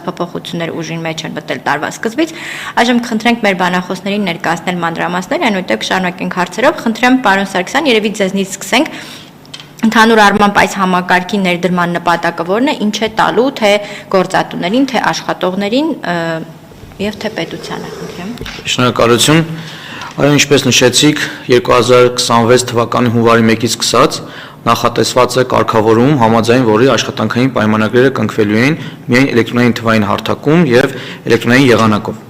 փոփոխություններ ուժին մեջ են մտել տարվա սկզբից։ Այժմ կխնդրենք մեր բանախոսներին ներկայացնել մանրամասներ, այնուհետև կշարունակենք հարցերով։ Խնդրեմ պարոն Սարգսյան, երևի ձեզնից սկսենք։ Ընդհանուր առմամբ այս համակարգի ներդրման նպատակը որն է, ինչ է տալու թե գործատուներին, թե աշխատողներին եւ թե պետությանը, խնդրեմ։ Շնորհակալություն։ Այո, ինչպես նշեցիք, 2026 թվականի հունվարի 1-ից սկսած նախատեսված է կարգավորում, համաձայն որի աշխատանքային պայմանագրերը կնքվելու են միայն էլեկտրոնային թվային հարթակում եւ էլեկտրոնային եղանակով։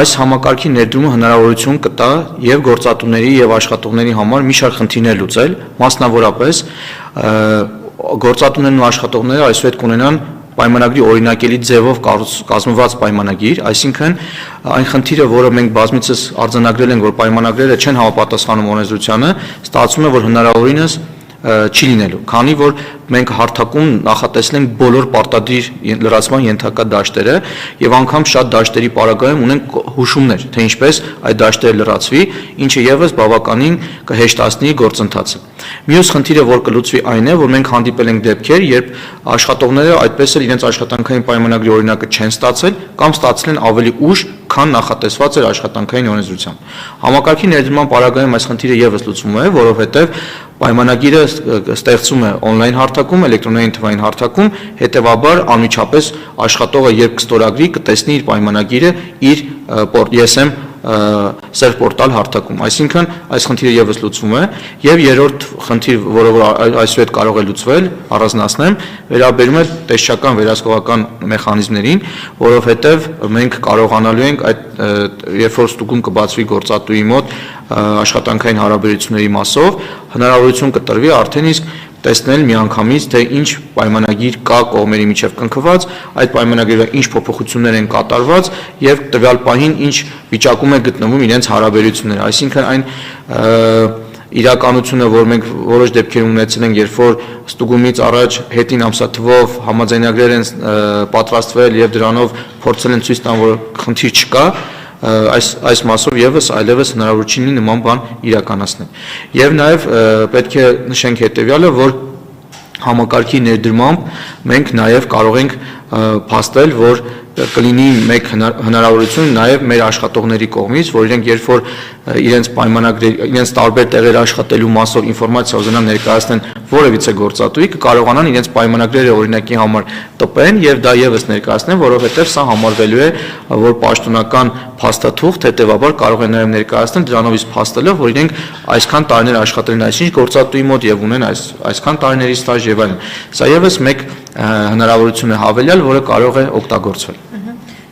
Այս համակարգի ներդրումը հնարավորություն կտա եւ գործատուների եւ աշխատողների համար մի շարք խնդիրներ լուծել, մասնավորապես գործատուներն ու աշխատողները այսուհետ կունենան պայմանագրի օրինակելի ձևով կազմված պայմանագիր, այսինքն այն խնդիրը, որը մենք բազմիցս արձանագրել ենք, որ պայմանագրերը չեն համապատասխանում օրենսդրությանը, ստացվում է, որ հնարավորինս չի լինելու, քանի որ մենք հարթակում նախատեսել ենք բոլոր պարտադիր լրացման ենթակա դաշտերը եւ անգամ շատ դաշտերի պարագայում ունենք հուշումներ, թե ինչպես այդ դաշտերը լրացվի, ինչը եւս բավականին կհեշտացնի գործընթացը։ Մյուս խնդիրը, որ կլուծվի, այն է, որ մենք հանդիպել ենք դեպքեր, երբ աշխատողները այդպես էլ իրենց աշխատանքային պայմանագրի օրինակը չեն ստացել կամ ստացել են ավելի ուշ, քան նախատեսված էր աշխատանքային օրենսդրությամբ։ Համակարգի ներդրման պարագայում այս խնդիրը եւս լուծվում է, որովհետեւ պայմանագիրը ստեղծում է on-line հարթակում, էլեկտրոնային թվային հարթակում, հետևաբար անմիջապես աշխատողը երբ կստորագրի, կտեսնի իր պայմանագիրը իր ESM սերտ պորտալ հարթակում, այսինքն այս խնդիրը եւս լուծվում է եւ երրորդ խնդիր, որը այսուհետ կարող է լուծվել, առանձնացնեմ, վերաբերում է տեսչական վերահսկողական մեխանիզմներին, որովհետեւ մենք կարողանալու ենք այդ երբ որ ստուգում կբացվի գործատուի մոտ աշխատանքային հարաբերությունների մասով, հնարավորություն կտրվի արդեն իսկ տեսնել միանգամից, թե ինչ պայմանագիր կա կողմերի միջև կնքված, այդ պայմանագրերը ինչ փոփոխություններ են կատարված եւ տվյալ պահին ինչ վիճակում է գտնվում իրենց հարաբերությունները, այսինքն այն իրականությունը, որ մենք որոշ դեպքերում ունեցել ենք, երբ որ ստուգումից առաջ հետին ամսաթվով համաձայնագրեր են պատրաստվել եւ դրանով փորձել են ցույց տան, որ խնդիր չկա, այս մասով եւս այլևս հնարավոր չի լինի նման բան իրականացնել։ Եվ նաեւ պետք է նշենք հետեւյալը, որ համակարգի ներդրմամբ մենք նաեւ կարող ենք փաստել, որ կլինի մեկ հնարավորություն նաև մեր աշխատողների կողմից, որ իրենք երբ որ իրենց պայմանագրեր, իրենց տարբեր տեղեր աշխատելու մասով ինֆորմացիա ուզենան ներկայացնեն որևիցե գործատուի, կկարողանան իրենց պայմանագրերը օրինակի համար տպեն եւ դա եւս ներկայացնեն, որովհետեւ սա համարվելու է որ պաշտոնական փաստաթուղթ, հետեւաբար կարող են նաև ներկայացնել դրանով իսկ փաստելով, որ իրենք այսքան տարիներ աշխատել են այսինչ գործատուի մոտ եւ ունեն այսքան տարիների ստաժ եւ այլն։ Սա եւս մեկ հնարավորություն է հավելյալ, որը կարող է օգտագործվել։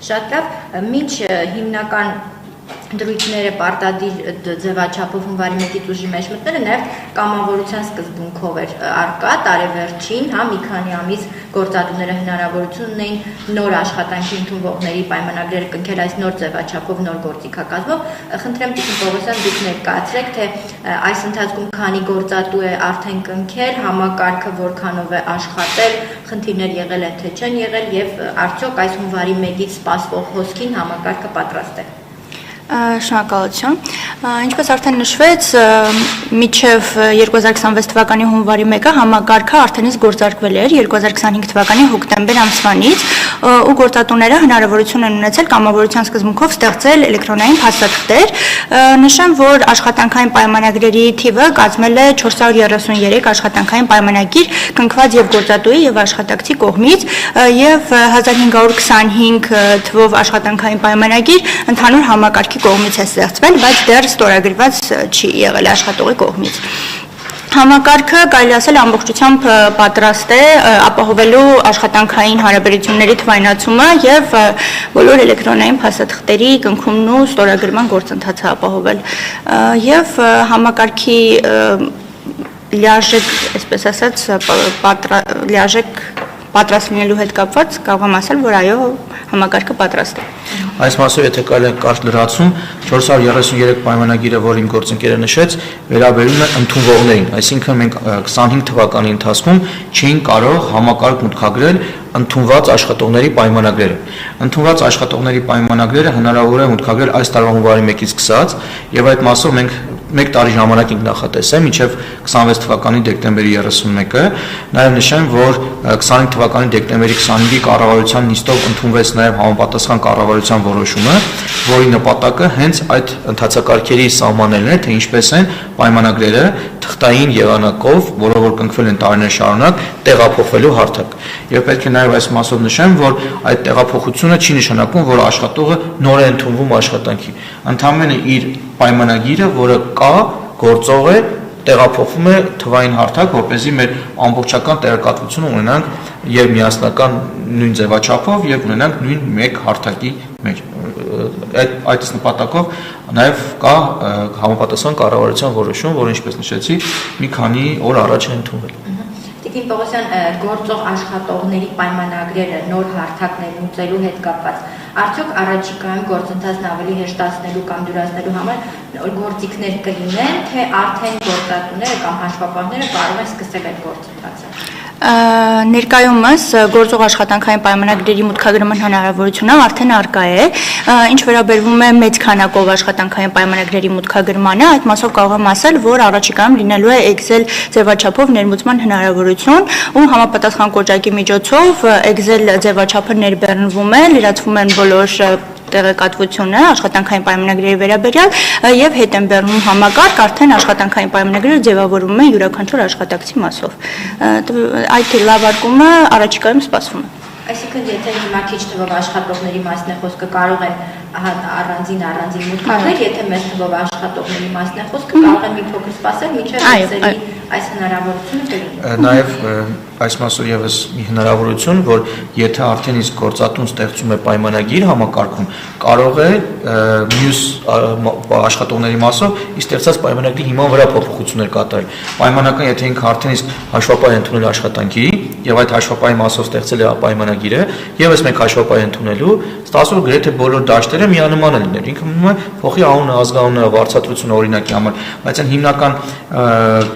Շատ լավ, մինչ հիմնական դրույթները պարտադիր ձևաչափով հունվարի 1-ից ուժի մեջ մտնելը նաև կամավորության սկզբունքով էր արկա, տարեվերջին, մի քանի ամիս գործատուները հնարավորություն ունեին նոր աշխատանքի ընդունվողների պայմանագրերը կնքել այս նոր ձևաչափով, նոր գործիքակազմով։ Խնդրեմ Տիկին Պողոսյան, դուք ներկայացրեք, թե այս ընթացքում քանի գործատու է արդեն կնքել, համակարգը որքանով է աշխատել, խնդիրներ եղել են թե չեն եղել եւ արդյոք այս հունվարի 1-ից սպասվող հոսքին համակարգը պատրաստ է։ Շնորհակալություն։ Ինչպես արդեն նշվեց, մինչև 2026 թվականի հունվարի 1-ը համակարգը արդեն իսկ գործարկվել էր 2025 թվականի հոկտեմբեր ամսվանից ու գործատուները հնարավորություն են ունեցել կամավորության սկզբունքով ստեղծել էլեկտրոնային փաստաթղթեր։ Նշեմ, որ աշխատանքային պայմանագրերի թիվը կազմել է 433 աշխատանքային պայմանագիր կնքված եւ գործատուի եւ աշխատակցի կողմից եւ 1525 թվով աշխատանքային պայմանագիր ընդհանուր համակարգի կողմից է ստեղծվել, բայց դեռ ստորագրված չի եղել աշխատողի կողմից։ Համակարգը կարելի ասել ամբողջությամբ պատրաստ է ապահովելու աշխատանքային հարաբերությունների թվայնացումը եւ բոլոր էլեկտրոնային փաստաթղթերի կնքումն ու ստորագրման գործընթացը ապահովել եւ համակարգի լիարժեք, այսպես ասած, լիարժեք պատրաստ լինելու հետ կապված կարող եմ ասել, որ այո, համակարգը պատրաստ է։ Այս մասով եթե կարելի է կարճ լրացում, 433 պայմանագիրը, որ իմ գործընկերը նշեց, վերաբերում է ընդունվողներին, այսինքն մենք 25 թվականի ընթացքում չէինք կարող համակարգ մուտքագրել ընդունված աշխատողների պայմանագրերը։ Ընդունված աշխատողների պայմանագրերը հնարավոր է մուտքագրել այս տարվա հունվարի 1-ից սկսած, եւ այդ մասով մենք 1 տարի ժամանակ ենք նախատեսել մինչև 26 թվականի դեկտեմբերի 31-ը, նաև նշեմ, որ 25 թվականի դեկտեմբերի 25-ի կառավարության նիստով ընդունվեց նաև համապատասխան կառավարության որոշումը, որի նպատակը հենց այդ ընթացակարգերի սահմանելն է, թե ինչպես են պայմանագրերը թղթային եղանակով, որը որ կնքվել են տարիներ շարունակ, տեղափոխվելու հարթակ։ Եվ պետք է նաև այս մասով նշեմ, որ այդ տեղափոխությունը չի նշանակում, որ աշխատողը նոր է ընդունվում աշխատանքի։ Ընդհանրապես իր պայմանագիրը, որը կա, գործող է, տեղափոխվում է թվային հարթակ, որպեսզի մեր ամբողջական տեղեկատվությունը ունենանք եւ միասնական նույն ձևաչափով եւ ունենանք նույն մեկ հարթակի մեջ։ Այդ նպատակով նաև կա համապատասխան կառավարության որոշում, որը ինչպես նշեցի, մի քանի օր առաջ է ընդունվել։ Տիկին Պողոսյան, գործող աշխատողների պայմանագրերը նոր հարթակներ մուծելու հետ կապված, արդյոք առաջիկայում գործընթացն ավելի հեշտացնելու կամ դյուրացնելու համար գործիքներ կլինեն, թե արդեն գործատուները կամ հաշվապահները կարող են սկսել այդ գործընթացը։ Ներկայումս գործող աշխատանքային պայմանագրերի մուտքագրման հնարավորությունը արդեն առկա է, ինչ վերաբերվում է մեծ քանակով աշխատանքային պայմանագրերի մուտքագրմանը, այդ մասով կարող եմ ասել, որ առաջիկայում լինելու է Excel ձևաչափով ներմուծման հնարավորություն ու համապատասխան կոճակի միջոցով Excel ձևաչափը ներբեռնվում է, լրացվում են բոլոր տեղեկատվությունը աշխատանքային պայմանագրերի վերաբերյալ եւ հետ են բերնում համակարգ, արդեն աշխատանքային պայմանագրերը ձևավորվում են յուրաքանչյուր աշխատակցի մասով։ Այդ լավարկումը առաջիկայում սպասվում է։ Այսինքն, եթե հիմա քիչ թվով աշխատողների մասն է խոսքը, կարող են առանձին մուտքագրել, եթե մեծ թվով աշխատողների մասն է խոսքը, կարող են մի փոքր սպասել, մինչև այս հնարավորությունը կլինի։ Նաև այս մասով եւս մի հնարավորություն, որ եթե արդեն իսկ գործատուն ստեղծում է պայմանագիր համակարգում, կարող է մյուս աշխատողների մասով ի ստեղծած պայմանագրի հիման վրա փոփոխություններ կատարել։ Պայմանական, եթե ինքը արդեն իսկ հաշվապահ է ընդունել աշխատանքի եւ այդ հաշվապահի մասով ստեղծել է պայմանագիրը, եւս մեկ հաշվապահ է ընդունելու, ստացվում է գրեթե բոլոր դաշտերը միանման են լինել։ Ինքը մնում է փոխի անունը, ազգանունը, վարձատրությունը օրինակի համար, բայց այն հիմնական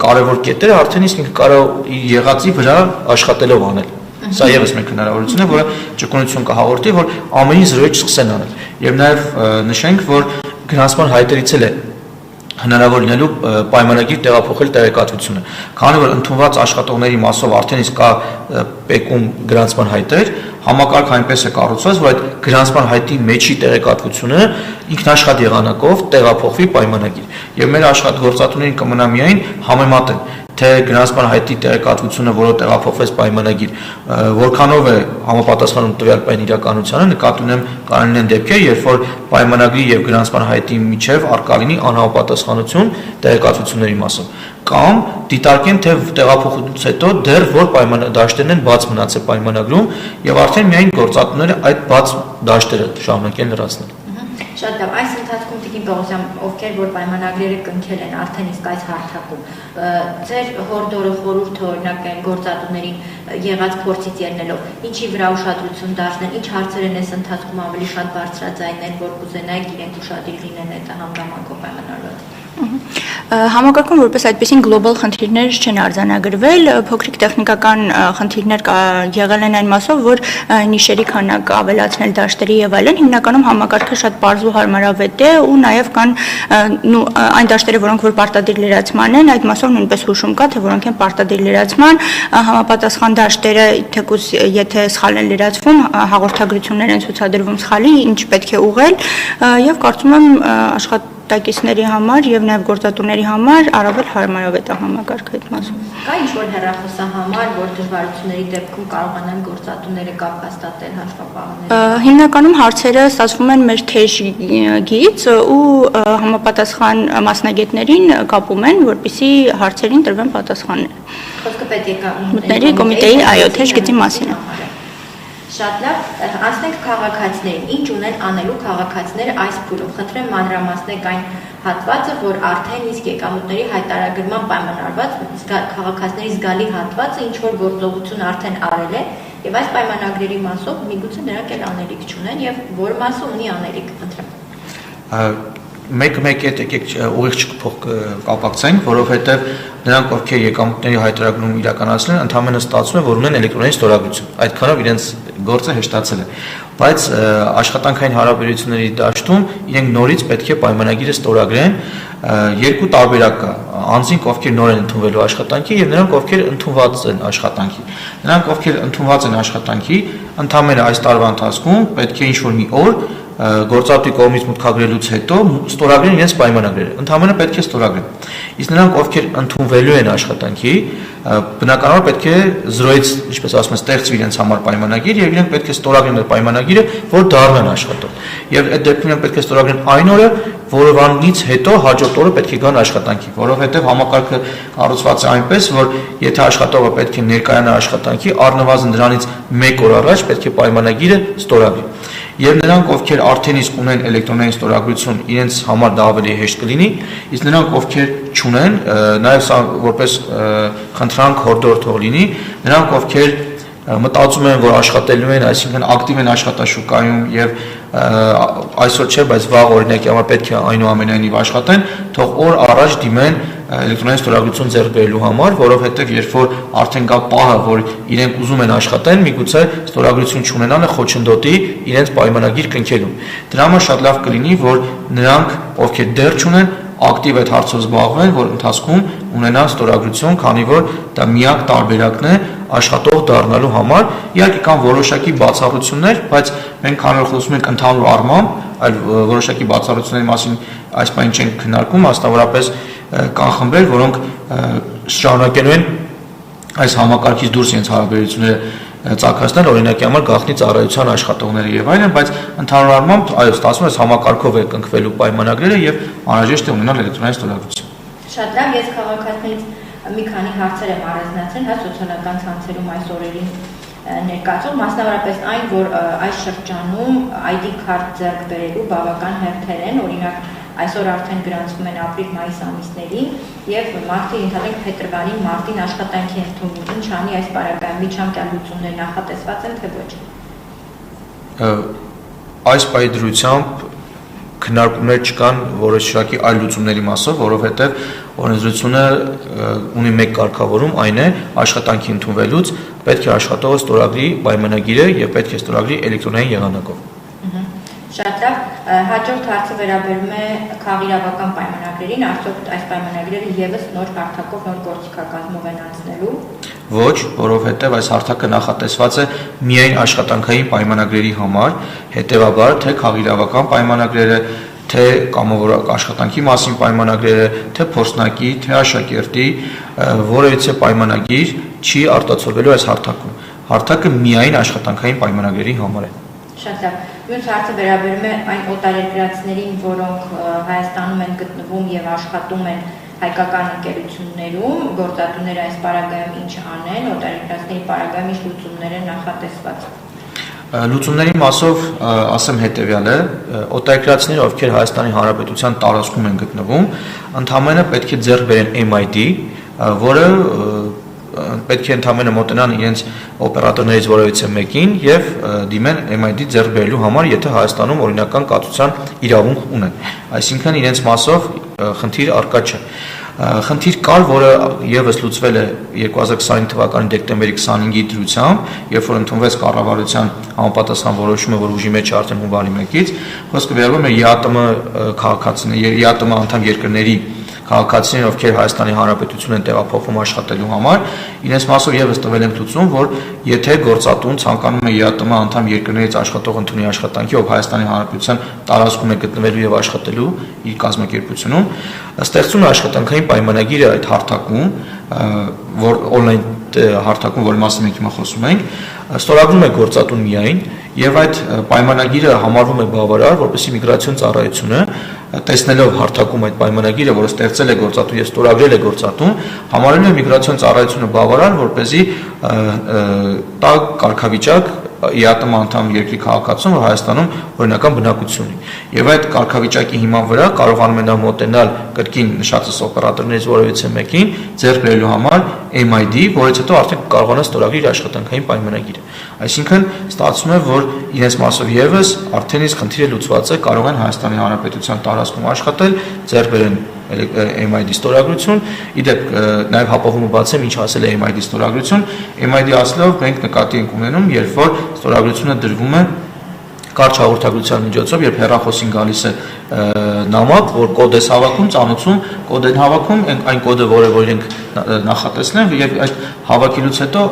կարևոր կետերը արդեն իսկ ինքը կարող իր եղածի վրա աշխատելով անել։ Սա եւս մեկ հնարավորություն է, որը ճկունություն կհաղորդի, որ ամենին զրոյի չսկսեն անել։ Եվ նաեւ նշենք, որ գրանցման հայտերից էլ է հնարավոր լինելու պայմանագիր տեղափոխել տեղեկատվությունը։ Քանի որ ընդունված աշխատողների մասով արդեն իսկ կա պեկում գրանցման հայտեր, համակարգ այնպես է կառուցված, որ այդ գրանցման հայտի մեջի տեղեկատվությունը ինքնաշխատ եղանակով տեղափոխվի պայմանագիր։ Եվ մեր աշխատգործատուներին կմնա միայն համեմատել, թե գրանցման հայտի տեղեկատվությունը, որը տեղափոխվեց պայմանագիր, որքանով է համապատասխանում տվյալ պայն իրականությանը, նկատի ունեմ կարող լինեն դեպքեր, երբ որ պայմանագրի եւ գրանցման հայտի միջև առկա լինի անհամապատասխանություն տեղեկատվությունների մասով, կամ դիտարկեն, թե տեղափոխությունից հետո դեռ որ դաշտերն են բաց մնացել պայմանագրում եւ արդեն միայն գործատուները այդ բաց դաշտերը շարունակեն լրացնել։ Շատ լավ, այս ընթացքում Տիկին Պողոսյան, ովքեր որ պայմանագրերը կնքել են արդեն իսկ այս հարթակում, ձեր հորդորը խորհուրդը օրինակ այն գործատուներին եղած փորձից ելնելով, ինչի վրա ուշադրություն դարձնել, ինչ հարցեր են այս ընթացքում ավելի շատ բարձրաձայնել, որ կուզենայիք իրենք ուշադիր լինեն այդ հանգամանքով պայմանավորված։ Համակարգում որպես այդպիսին գլոբալ խնդիրներ չեն արձանագրվել, փոքրիկ տեխնիկական խնդիրներ եղել են այն մասով, որ նիշերի քանակ ավելացնել դաշտերի եւ այլն, հիմնականում համակարգը շատ պարզ ու հարմարավետ է ու նաեւ կան այն դաշտերը, որոնք որ պարտադիր լրացման են, այդ մասով նույնպես հուշում կա, թե որոնք են պարտադիր լրացման, համապատասխան դաշտերը թեկուզ եթե սխալ են լրացվում, հաղորդագրություններ են ցուցադրվում սխալի, ինչ պետք է ուղղել եւ կարծում եմ աշխատակիցների համար եւ նաեւ գործատուների համար առավել հարմարավետ է համակարգը այդ մասում։ Կա ինչ-որ հեռախոսահամար, որ դժվարությունների դեպքում կարողանան գործատուները կապ հաստատել հաշվապահների։ Հիմնականում հարցերը ստացվում են մեր թեժգից ու համապատասխան մասնագետներին կապում են, որպեսզի հարցերին տրվեն պատասխաններ։ Խոսքը պետեկամուտների կոմիտեի այո թեժգծի մասին է։ Շատ լավ, անցնենք քաղաքացիներին, ինչ ունեն անելու քաղաքացիները այս փուլում, խնդրեմ մանրամասնեք այն հատվածը, որ արդեն իսկ եկամուտների հայտարարման պայմանավորված քաղաքացիների զգալի հատվածը ինչ որ գործողություն արդեն արել է եւ այս պայմանագրերի մասով միգուցե նրանք էլ անելիք չունեն եւ որ մասը ունի անելիք, խնդրեմ։ Մեկ հետ եկեք ուղիղ կապակցենք, որովհետև նրանք ովքեր եկամուտների հայտարարում իրականացնեն, ընդհանրապես ստացվում է, որ ունեն էլեկտրոնային ստորագրություն։ Այդքանով իրենց գործը հեշտացել է։ Բայց աշխատանքային հարաբերությունների դաշտում իրենք նորից պետք է պայմանագիրը ստորագրեն, երկու տարբերակ կա, անձինք ովքեր նոր են ընդունվելու աշխատանքի եւ նրանք ովքեր ընդունված են աշխատանքի։ Նրանք ովքեր ընդունված են աշխատանքի, ընդհանրապես այս տարվա ընթացքում պետք է ինչ-որ մի օր գործատուի կողմից մուտքագրելուց հետո ստորագրեն իրենց պայմանագրերը։ Ընդհանրապես պետք է ստորագրեն։ Իսկ նրանք ովքեր ընդունվելու են աշխատանքի, բնականաբար պետք է 0-ից, ինչպես ասում են, ստեղծվի իրենց համար պայմանագիր եւ իրենք պետք է ստորագրեն այդ պայմանագիրը, որ դառնան աշխատող։ Եվ այդ դեպքում իրենք պետք է ստորագրեն այն օրը, որովանից հետո հաջորդ օրը պետք է գան աշխատանքի, որովհետեւ համակարգը կառուցված է այնպես, որ եթե աշխատողը պետք է ներկայանա աշխատանքի, առնվազն դրանից 1 օր առաջ պետք է պայմանագիրը ստորագրի։ Եվ նրանք, ովքեր արդեն իսկ ունեն էլեկտրոնային ստորագրություն, իրենց համար դա ավելի հեշտ կլինի, իսկ նրանք, ովքեր չունեն, նաև սա որպես խնդրանք հորդոր թող լինի, նրանք, ովքեր մտածում են, որ աշխատելու են, այսինքն ակտիվ են աշխատաշուկայում եւ այսօր չէ, բայց վաղ օրինակ համար պետք է այնուամենայնիվ աշխատեն, թող օր առաջ դիմեն էլեկտրոնային ստորագրություն ձեռք բերելու համար, որովհետև երբ որ արդեն կա պահը, որ իրենք ուզում են աշխատեն, միգուցե ստորագրություն չունենալը խոչընդոտի իրենց պայմանագիր կնքելուն։ Դրա համար շատ լավ կլինի, որ նրանք, ովքեր դեռ չունեն, ակտիվ այդ հարցով զբաղվեն, որ ընթացքում ունենան ստորագրություն, քանի որ դա միակ տարբերակն է աշխատող դառնալու համար։ Իհարկե կան որոշակի բացառություններ, բայց մենք քանի որ խոսում ենք ընդհանուր առմամբ, այլ որոշակի բացառությունների մասին այս բանը չենք քննարկում, մասնավորապես կան խմբեր, որոնք շարունակելու են այս համակարգից դուրս իրենց հարաբերությունները ծագացնել, օրինակի համար գաղտնի ծառայության աշխատողները եւ այլն, բայց ընդհանուր առմամբ այո, ստացվում է համակարգով է կնքվելու պայմանագրերը եւ անհրաժեշտ է ունենալ էլեկտրոնային ստորագրություն։ Շատ լավ, ես քաղաքացիներից մի քանի հարցեր եմ առանձնացրել, հա սոցիալական ցանցերում այս օրերին ներկայացող, մասնավորապես այն, որ այս շրջանում ID քարտ ձեռք բերելու բավական հերթեր են, օրինակ այսօր արդեն գրանցվում են ապրիլ-մայիս ամիսներին եւ մարտի ընդհանրեն փետրվարին մարտին աշխատանքի ընդունվում։ Ինչ անի այս պարագայում միջանկյալ լուծումներ նախատեսված են թե ոչ։ Այս պայդրությամբ քննարկումներ չկան որոշակի այլ լուծումների մասով, որովհետև օրենսդրությունը ունի մեկ կարգավորում, այն է աշխատանքի ընդունվելուց պետք է աշխատողը ստորագրի պայմանագիրը եւ պետք է ստորագրի էլեկտրոնային եղանակով։ Շատ լավ, հաջորդ հարցը վերաբերում է քաղաքիրավական պայմանագրերին, արդյոք այս պայմանագրերը եւս նոր հարթակով, նոր գործիքակազմով են անցնելու։ Ոչ, որովհետև այս հարթակը նախատեսված է միայն աշխատանքային պայմանագրերի համար, հետևաբար թե քաղաքիրավական պայմանագրերը, թե կամավոր աշխատանքի մասին պայմանագրերը, թե փորձնակի, թե աշակերտի, որևիցե պայմանագիր չի արտացոլվելու այս հարթակում։ Հարթակը միայն աշխատանքային պայմանագրերի համար է։ Շատ լավ։ Մյուս հարցը վերաբերում է այն օտարերկրացիներին, որոնք Հայաստանում են գտնվում եւ աշխատում են հայկական ընկերություններում, գործատուները այս պարագայում ինչ անեն, օտարերկրացիների պարագայում ինչ լուծումներ են նախատեսված։ Լուծումների մասով ասեմ հետեւյալը, օտարերկրացիները, ովքեր Հայաստանի Հանրապետության տարածքում են գտնվում, ընդհանրապես պետք է ձեռք բերեն MID, որը պետք է ընդհանրապես մոտենան իրենց օպերատորներից որևիցե մեկին եւ դիմեն MID ձեռք բերելու համար, եթե Հայաստանում օրինական կացության իրավունք ունեն։ Այսինքն իրենց մասով խնդիր առկա չէ։ Խնդիր կար, որը եւս լուծվել է 2020 թվականի դեկտեմբերի 25-ի դրությամբ, երբ որ ընդունվեց կառավարության համապատասխան որոշումը, որ ուժի մեջ է արդեն հունվարի 1-ից, խոսքը վերաբերում է ԵԱՏՄ քաղաքացիների, ԵԱՏՄ անդամ երկրների քաղաքացիներ, ովքեր Հայաստանի Հանրապետություն են տեղափոխվում աշխատելու համար, իրենց մասով եւս տվել են լուծում, որ եթե գործատուն ցանկանում է ԵԱՏՄ անդամ երկրներից աշխատող ընդունի աշխատանքի, ով Հայաստանի Հանրապետության տարածքում է գտնվելու եւ աշխատելու իր կազմակերպությունում, ստեղծում է աշխատանքային պայմանագիրը այդ հարթակում, որ on-line հարթակում, որի մասին մենք հիմա խոսում ենք, ստորագրում է գործատուն միայն եւ այդ պայմանագիրը համարվում է բավարար, որպեսզի միգրացիոն ծառայությունը տեսնելով հարթակում այդ պայմանագիրը, որը ստեղծել է գործատուն եւ ստորագրել է գործատուն, համարել է միգրացիոն ծառայությունը բավարար, որպեսզի տա կարգավիճակ ԵԱՏՄ անդամ երկրի քաղաքացուն, որ Հայաստանում օրինական բնակություն ունի։ Եվ այդ կարգավիճակի հիման վրա կարողանում են մոտենալ կրկին նշածս օպերատորներից որևիցե մեկին ձեռք բերելու համար MID, որից հետո արդեն կարողանա ստորագրի իր աշխատանքային պայմանագիրը։ Այսինքն ստացվում է, որ իրենց մասով եւս արդեն իսկ խնդիրը լուծված է, կարող են Հայաստանի Հանրապետության տարածքում աշխատել, ձեռք բերեն MID ստորագրություն, իդեպ նաև հապաղումը բացեմ ինչ ասել է MID ստորագրություն, MID ասելով մենք նկատի ենք ունենում, երբ որ ստորագրությունը դրվում է կարճ հաղորդագրության միջոցով, երբ հեռախոսին գալիս է նամակ, որ կոդ է հավաքում, ծանոթում, կոդ են հավաքում, այն կոդը, որը իրենք նախատեսնեն, եւ այդ հավաքելուց հետո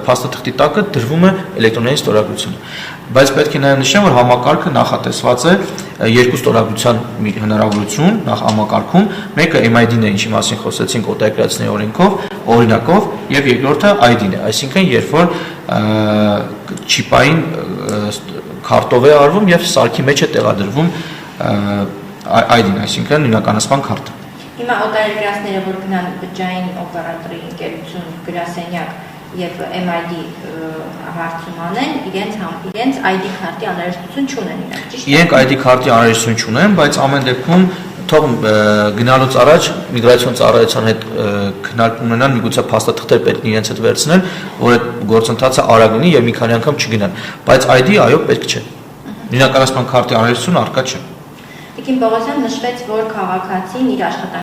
փաստաթղթի տակը դրվում է էլեկտրոնային ստորագրությունը։ Բայց պետք է նաև նշեմ, որ համակարգը նախատեսված է երկու ստորագրության հնարավորություն նախ համակարգում, մեկը MID-ն է, ինչի մասին խոսեցինք օտարերկրացիների օրինակով, եւ երկրորդը ID-ն է, այսինքն երբ որ չիպային քարտով է արվում եւ սարքի մեջ է տեղադրվում ID-ն, այսինքն նույնականացման քարտը։ Հիմա օտարերկրացիները, որ գնան բջջային օպերատորի ընկերություն գրասենյակ եւ MID հարցում անեն, իրենց ID քարտի անհրաժեշտություն չունեն իրանք, ճիշտ է։ Իրենք ID քարտի անհրաժեշտություն չունեն, բայց ամեն դեպքում թող գնալուց առաջ միգրացիոն ծառայության հետ քննարկում ունենան, միգուցե փաստաթղթեր պետք է իրենց հետ վերցնեն, որ այդ գործընթացը արագ լինի եւ մի քանի անգամ չգնան, բայց ID այո պետք չէ։ Նույնականացման քարտի անհրաժեշտություն առկա չէ։ Տիկին Պողոսյան նշվեց, որ քաղաքացին իր աշխատանքի